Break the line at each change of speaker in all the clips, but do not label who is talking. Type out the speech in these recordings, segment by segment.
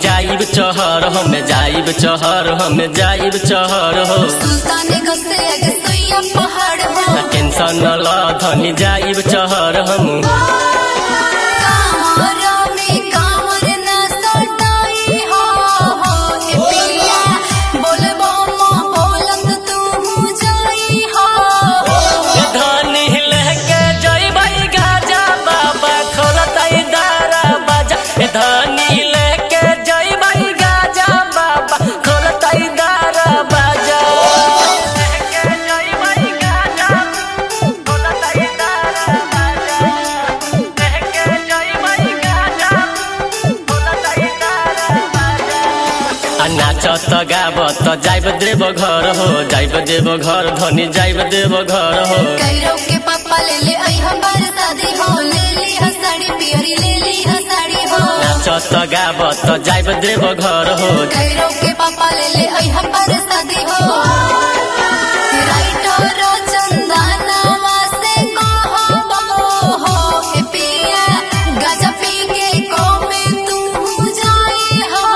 जाइब चहर हम जाइब चहर हम जाइब चहर हो
सुल्तानगंज से आगे सुइया पहाड़ हो
टेंशन न ल धनी जाइब चहर हम नाचत गावत जाइब देव घर हो जाइब देव घर धनी जाइब देव घर हो
कैरो के पापा ले ले आई हमार शादी हो ले ली हसाड़ी पियरी ले ली हसाड़ी हो
नाचत गावत जाइब देव घर हो
कैरो के पापा ले ले आई हमार शादी हो राइटर चंदनवा से कहबो हो ए पिया गाजा पी के कोमे तू जाई हो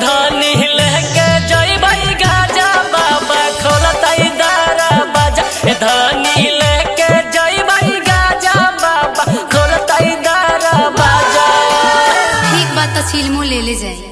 धनी लेके जइबै गाजा बाबा खोलतै दरवाजा धनी लेके जइबै गाजा बाबा खोलतै दरवाजा
ठीक बात छिलमो ले ले जाए।